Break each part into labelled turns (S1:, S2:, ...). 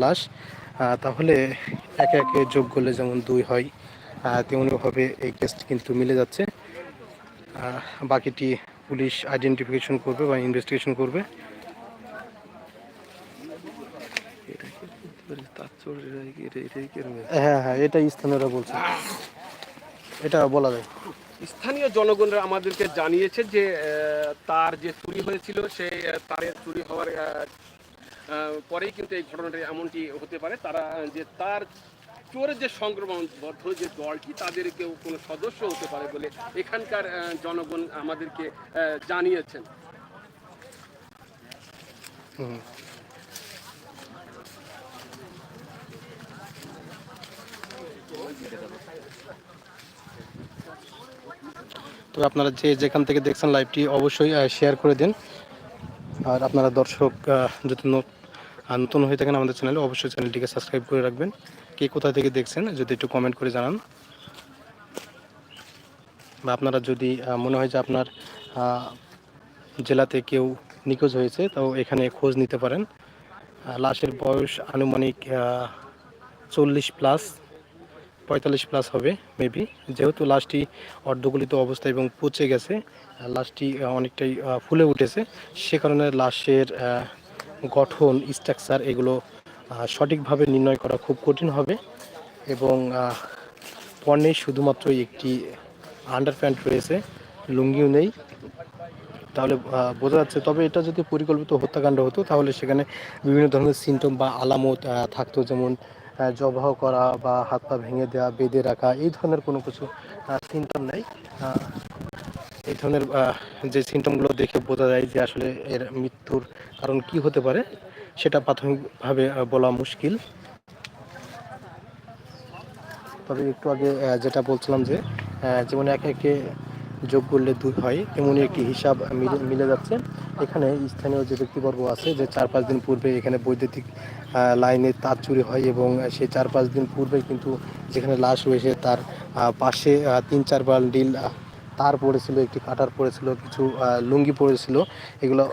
S1: লাশ, তাহলে একে একে যোগ করলে যেমন 2 হয়, তেমনিভাবে এই কেসটি কিন্তু মিলে যাচ্ছে। বাকিটি পুলিশ আইডেন্টিফিকেশন করবে বা ইনভেস্টিগেশন করবে। হ্যাঁ হ্যাঁ, এটাই স্থানীয়রা বলছে, এটা বলা যায়।
S2: স্থানীয় জনগণরা আমাদেরকে জানিয়েছে যে তার যে চুরি হয়েছিল সেই তারের চুরি হওয়ার পরেই কিন্তু এই ঘটনাটা এমনটি হতে পারে। তারা যে তার চোরের যে সংক্রমণবদ্ধ যে দলটি তাদের কেউ কোনো সদস্য হতে পারে বলে এখানকার জনগণ আমাদেরকে জানিয়েছেন।
S1: তো আপনারা যে যেখান থেকে দেখছেন লাইভটি অবশ্যই শেয়ার করে দিন। আর আপনারা দর্শক যদি নতুন হয়ে থাকেন আমাদের চ্যানেলে, অবশ্যই চ্যানেলটিকে সাবস্ক্রাইব করে রাখবেন। কে কোথা থেকে দেখছেন যদি একটু কমেন্ট করে জানান, বা আপনারা যদি মনে হয় যে আপনার জেলাতে কেউ নিখোঁজ হয়েছে তাও এখানে খোঁজ নিতে পারেন। লাশের বয়স আনুমানিক 40+45+ হবে মেবি, যেহেতু লাশটি অর্ধগলিত অবস্থা এবং পচে গেছে, লাশটি অনেকটাই ফুলে উঠেছে, সে কারণে লাশের গঠন, স্ট্রাকচার এগুলো সঠিকভাবে নির্ণয় করা খুব কঠিন হবে। এবং পরনে শুধুমাত্র একটি আন্ডারপ্যান্ট রয়েছে, লুঙ্গিও নেই, তাহলে বোঝা যাচ্ছে। তবে এটা যদি পরিকল্পিত হত্যাকাণ্ড হতো তাহলে সেখানে বিভিন্ন ধরনের সিমটম বা আলামত থাকতো, যেমন জবাহ করা বা হাত পা ভেঙে দেওয়া, বেঁধে রাখা, এই ধরনের কোনো কিছু সিমটম নেই। এই ধরনের যে সিমটমগুলো দেখে বোঝা যায় যে আসলে এর মৃত্যুর কারণ কি হতে পারে সেটা প্রাথমিকভাবে বলা মুশকিল। তবে একটু আগে যেটা বলছিলাম যে যেমন একে একে যোগ করলে 2 হয়, তেমনি একটি হিসাব মিলে যাচ্ছে। এখানে স্থানীয় যে ব্যক্তিবর্গ আছে, যে 4-5 দিন পূর্বে এখানে বৈদ্যুতিক লাইনে তার চুরি হয়, এবং সেই 4-5 দিন পূর্বে কিন্তু যেখানে লাশ রয়েছে তার পাশে 3-4 বান্ডিল তার পড়েছিল, একটি কাটার পড়েছিল, কিছু লুঙ্গি পড়েছিল। এগুলো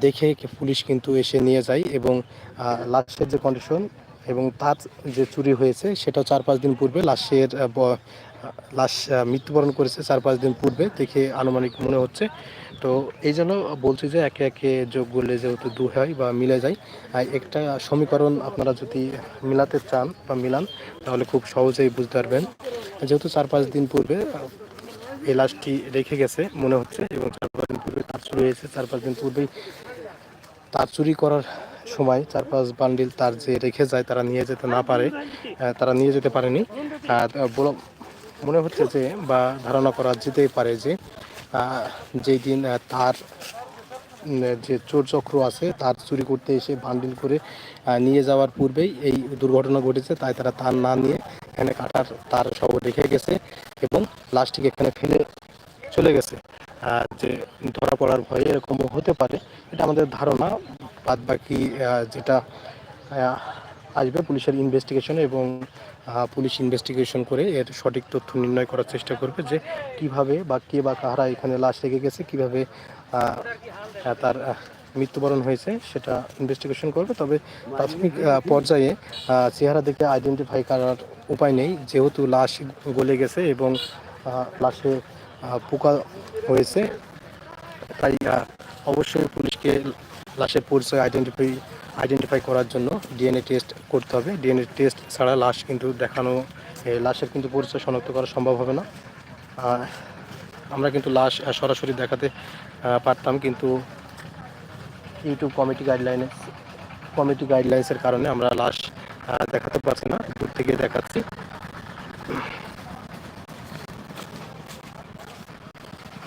S1: দেখে পুলিশ কিন্তু এসে নিয়ে যায়, এবং লাশের যে কন্ডিশন এবং তার যে চুরি হয়েছে সেটাও 4-5 দিন পূর্বে লাশ মৃত্যুবরণ করেছে 4-5 দিন পূর্বে দেখে আনুমানিক মনে হচ্ছে। তো এই জন্য বলছি যে একে একে যোগ করলে যেহেতু 2 হয় বা মিলে যায়, একটা সমীকরণ আপনারা যদি মিলাতে চান বা মিলান তাহলে খুব সহজেই বুঝতে পারবেন। যেহেতু 4-5 দিন পূর্বে এই লাশটি রেখে গেছে মনে হচ্ছে, এবং 4-5 দিন পূর্বে তার চুরি হয়েছে, 4-5 দিন পূর্বেই তার চুরি করার সময় 4-5 বান্ডিল তার যে রেখে যায় তারা নিয়ে যেতে না পারে, তারা নিয়ে যেতে পারেনি। মনে হচ্ছে যে, বা ধারণা করা যেতেই পারে যে যেই দিন তার যে চোর চক্র আছে তার চুরি করতে এসে বান্ডিল করে নিয়ে যাওয়ার পূর্বেই এই দুর্ঘটনা ঘটেছে, তাই তারা তার না নিয়ে এখানে কাটার তার সহ রেখে গেছে এবং লাশটিকে এখানে ফেলে চলে গেছে। যে ধরা পড়ার ভয়ে এরকমও হতে পারে, এটা আমাদের ধারণা। বাদ বাকি যেটা আসবে পুলিশের ইনভেস্টিগেশনে, এবং পুলিশ ইনভেস্টিগেশন করে এর সঠিক তথ্য নির্ণয় করার চেষ্টা করবে যে কিভাবে বা কে বা কাহারা এখানে লাশ রেখে গেছে, কিভাবে তার মৃত্যুবরণ হয়েছে সেটা ইনভেস্টিগেশন করবে। তবে প্রাথমিক পর্যায়ে চেহারা দেখে আইডেন্টিফাই করার উপায় নেই, যেহেতু লাশ গলে গেছে এবং লাশে পোকা হয়েছে, তাই অবশ্যই পুলিশকে লাশের পরিচয় আইডেন্টিফাই করার জন্য ডিএনএ টেস্ট করতে হবে। ডিএনএ টেস্ট ছাড়া লাশ কিন্তু লাশের কিন্তু পরিচয় শনাক্ত করা সম্ভব হবে না। আমরা কিন্তু লাশ সরাসরি দেখাতে পারতাম, কিন্তু ইউটিউব কমিটি গাইডলাইন্সের কারণে আমরা লাশ দেখাতে পারছি না, দূর থেকে দেখাচ্ছি।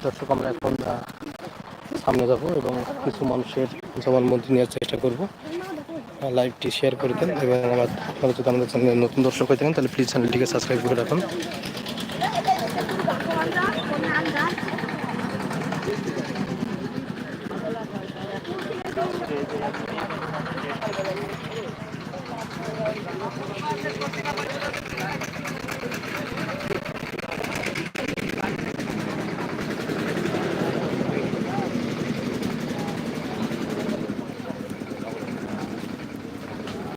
S1: দর্শক, আমরা এখন সামনে যাব এবং কিছু মানুষের জবানবন্দি নেওয়ার চেষ্টা করব। লাইভটি শেয়ার করে দেন, এবং আপনারা যদি আমাদের চ্যানেলে নতুন দর্শক হয়ে থাকেন তাহলে প্লিজ চ্যানেলটিকে সাবস্ক্রাইব করে রাখুন।